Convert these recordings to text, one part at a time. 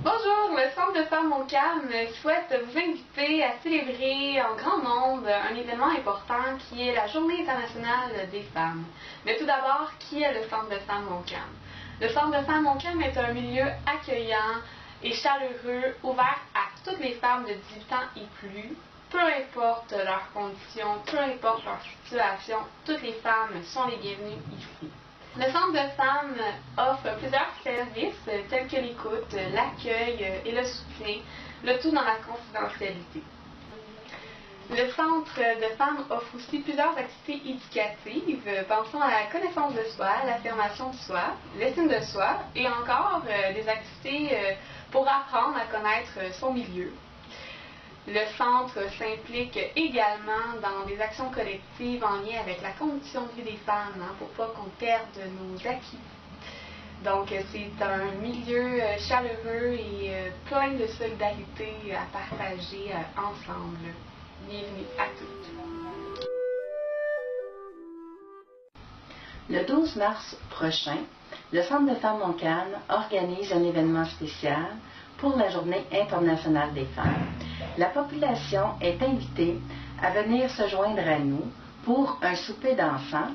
Bonjour, le Centre de femmes Montcalm souhaite vous inviter à célébrer en grand nombre un événement important qui est la Journée internationale des femmes. Mais tout d'abord, qui est le Centre de femmes Montcalm? Le Centre de femmes Montcalm est un milieu accueillant et chaleureux, ouvert à toutes les femmes de 18 ans et plus. Peu importe leurs conditions, peu importe leur situation, toutes les femmes sont les bienvenues ici. Le Centre de femmes offre plusieurs services tels que l'écoute, l'accueil et le soutien, le tout dans la confidentialité. Le Centre de femmes offre aussi plusieurs activités éducatives pensant à la connaissance de soi, l'affirmation de soi, l'estime de soi et encore des activités pour apprendre à connaître son milieu. Le centre s'implique également dans des actions collectives en lien avec la condition de vie des femmes, pour pas qu'on perde nos acquis. Donc, c'est un milieu chaleureux et plein de solidarité à partager ensemble. Bienvenue à toutes. Le 12 mars prochain, le Centre de femmes Montcalm organise un événement spécial pour la Journée internationale des femmes. La population est invitée à venir se joindre à nous pour un souper d'enfants.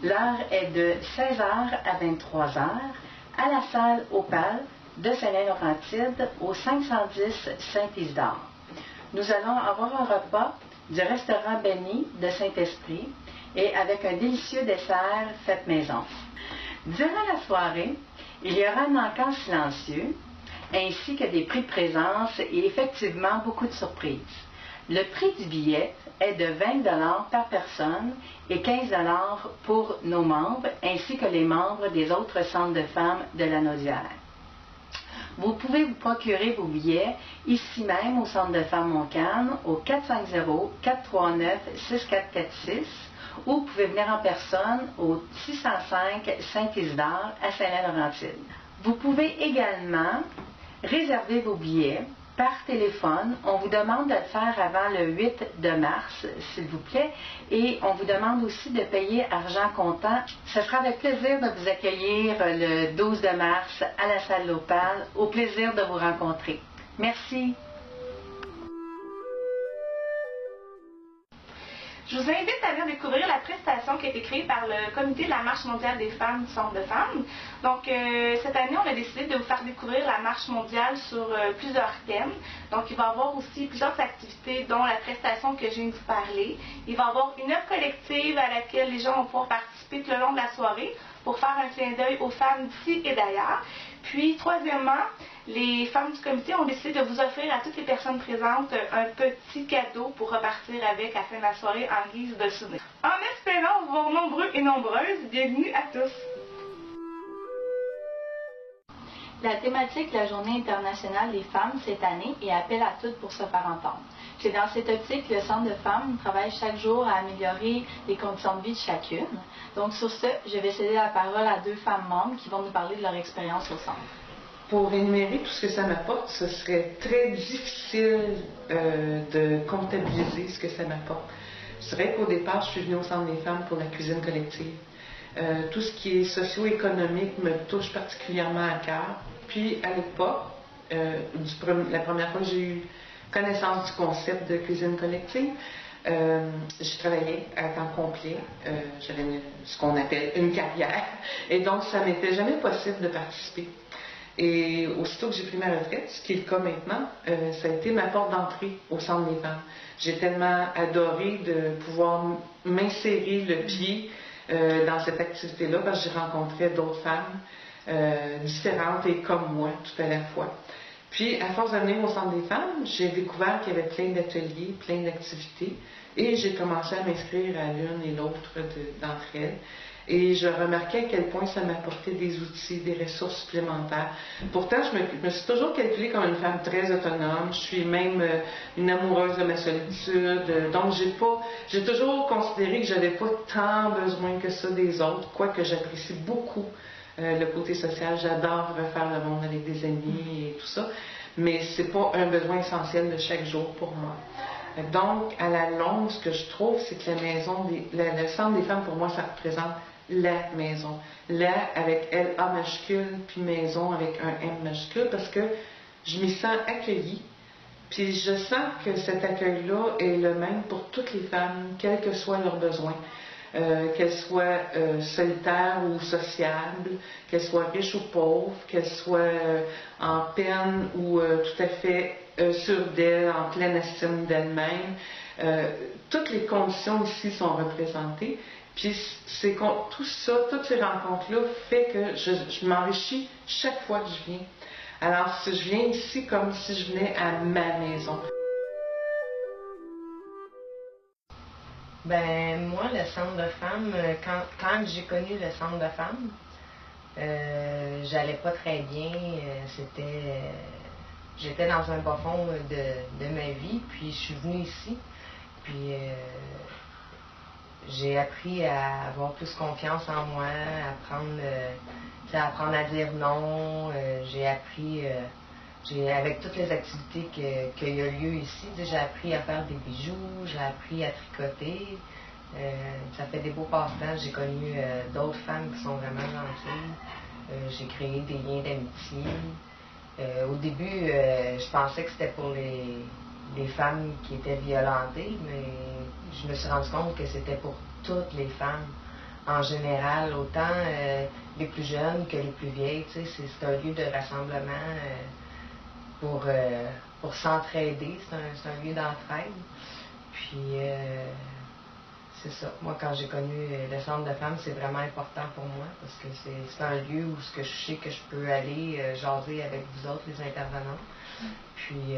L'heure est de 16h à 23h à la salle Opale de Saint-Laurentide au 510 Saint-Isidore. Nous allons avoir un repas du restaurant Benny de Saint-Esprit et avec un délicieux dessert fait maison. Durant la soirée, il y aura un encas silencieux ainsi que des prix de présence et effectivement beaucoup de surprises. Le prix du billet est de 20 $ par personne et 15 $ pour nos membres ainsi que les membres des autres centres de femmes de la Naudière. Vous pouvez vous procurer vos billets ici même au Centre de femmes Montcalm au 450-439-6446 ou vous pouvez venir en personne au 605 Saint-Isidore à Saint-Laurentide. Vous pouvez également réservez vos billets par téléphone. On vous demande de le faire avant le 8 de mars, s'il vous plaît, et on vous demande aussi de payer argent comptant. Ce sera avec plaisir de vous accueillir le 12 de mars à la salle L'Opale. Au plaisir de vous rencontrer. Merci. Je vous invite à venir découvrir la prestation qui a été créée par le comité de la Marche mondiale des femmes du Centre de femmes. Donc, cette année, on a décidé de vous faire découvrir la Marche mondiale sur plusieurs thèmes. Donc, il va y avoir aussi plusieurs activités, dont la prestation que je viens de vous parler. Il va y avoir une œuvre collective à laquelle les gens vont pouvoir participer tout le long de la soirée pour faire un clin d'œil aux femmes d'ici et d'ailleurs. Puis, troisièmement, les femmes du comité ont décidé de vous offrir à toutes les personnes présentes un petit cadeau pour repartir avec à la fin de la soirée en guise de souvenir. En espérant vous voir nombreux et nombreuses, bienvenue à tous! La thématique de la Journée internationale des femmes cette année est appel à toutes pour se faire entendre. C'est dans cette optique que le Centre de femmes travaille chaque jour à améliorer les conditions de vie de chacune. Donc sur ce, je vais céder la parole à deux femmes membres qui vont nous parler de leur expérience au centre. Pour énumérer tout ce que ça m'apporte, ce serait très difficile de comptabiliser ce que ça m'apporte. Je dirais qu'au départ, je suis venue au Centre des femmes pour la cuisine collective. Tout ce qui est socio-économique me touche particulièrement à cœur. Puis à l'époque, la première fois que j'ai eu connaissance du concept de cuisine collective, j'ai travaillé à temps complet, j'avais ce qu'on appelle une carrière, et donc ça m'était jamais possible de participer. Et aussitôt que j'ai pris ma retraite, ce qui est le cas maintenant, ça a été ma porte d'entrée au Centre des femmes. J'ai tellement adoré de pouvoir m'insérer le pied dans cette activité-là parce que j'ai rencontré d'autres femmes différentes et comme moi tout à la fois. Puis, à force de venir au Centre des femmes, j'ai découvert qu'il y avait plein d'ateliers, plein d'activités et j'ai commencé à m'inscrire à l'une et l'autre d'entre elles. Et je remarquais à quel point ça m'apportait des outils, des ressources supplémentaires. Pourtant, je me suis toujours calculée comme une femme très autonome. Je suis même une amoureuse de ma solitude. Donc, j'ai toujours considéré que je n'avais pas tant besoin que ça des autres, quoique j'apprécie beaucoup le côté social. J'adore refaire le monde avec des amis et tout ça. Mais ce n'est pas un besoin essentiel de chaque jour pour moi. Donc, à la longue, ce que je trouve, c'est que le Centre des femmes, pour moi, ça représente la maison. La avec L-A majuscule, puis maison avec un M majuscule, parce que je m'y sens accueillie. Puis je sens que cet accueil-là est le même pour toutes les femmes, quels que soient leurs besoins. Qu'elles soient solitaires ou sociables, qu'elles soient riches ou pauvres, qu'elles soient en peine ou tout à fait sûres d'elles, en pleine estime d'elles-mêmes. Toutes les conditions ici sont représentées. Puis tout ça, toutes ces rencontres-là, fait que je m'enrichis chaque fois que je viens. Alors, je viens ici comme si je venais à ma maison. Ben moi, le centre de femmes, quand j'ai connu le centre de femmes, j'allais pas très bien. J'étais dans un bas fond de ma vie, puis je suis venue ici. Puis j'ai appris à avoir plus confiance en moi, à apprendre à dire non. J'ai appris, avec toutes les activités qu'il y a lieu ici, j'ai appris à faire des bijoux, j'ai appris à tricoter. Ça fait des beaux passe-temps. J'ai connu d'autres femmes qui sont vraiment gentilles. J'ai créé des liens d'amitié. Au début, je pensais que c'était pour les femmes qui étaient violentées, mais je me suis rendu compte que c'était pour toutes les femmes en général, autant les plus jeunes que les plus vieilles. C'est un lieu de rassemblement pour s'entraider, c'est un lieu d'entraide. Puis c'est ça. Moi, quand j'ai connu le centre de femmes, c'est vraiment important pour moi parce que c'est un lieu où je sais que je peux aller jaser avec vous autres, les intervenants. Puis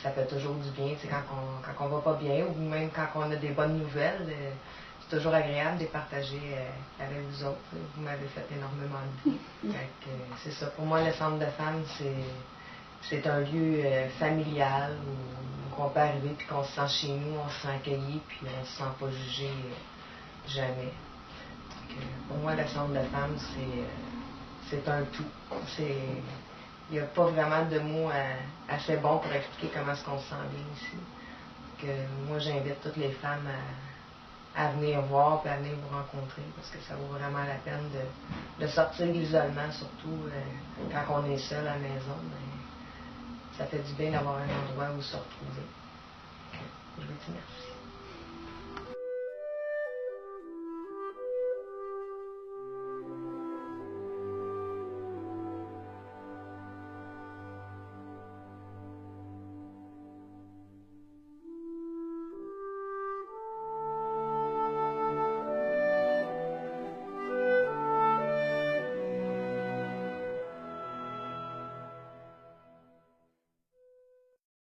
ça fait toujours du bien, quand on va pas bien ou même quand on a des bonnes nouvelles. C'est toujours agréable de les partager avec vous autres. Vous m'avez fait énormément de bien. C'est ça. Pour moi, le centre de femmes, c'est un lieu familial où on peut arriver puis qu'on se sent chez nous, on se sent accueilli puis on ne se sent pas jugé jamais. Pour moi, le centre de femmes, c'est un tout. Il n'y a pas vraiment de mots assez bons pour expliquer comment est-ce qu'on se sent bien ici. Moi, j'invite toutes les femmes à venir voir et à venir vous rencontrer parce que ça vaut vraiment la peine de sortir de l'isolement, surtout quand on est seul à la maison. Ça fait du bien d'avoir un endroit où se retrouver. Je vous dis merci.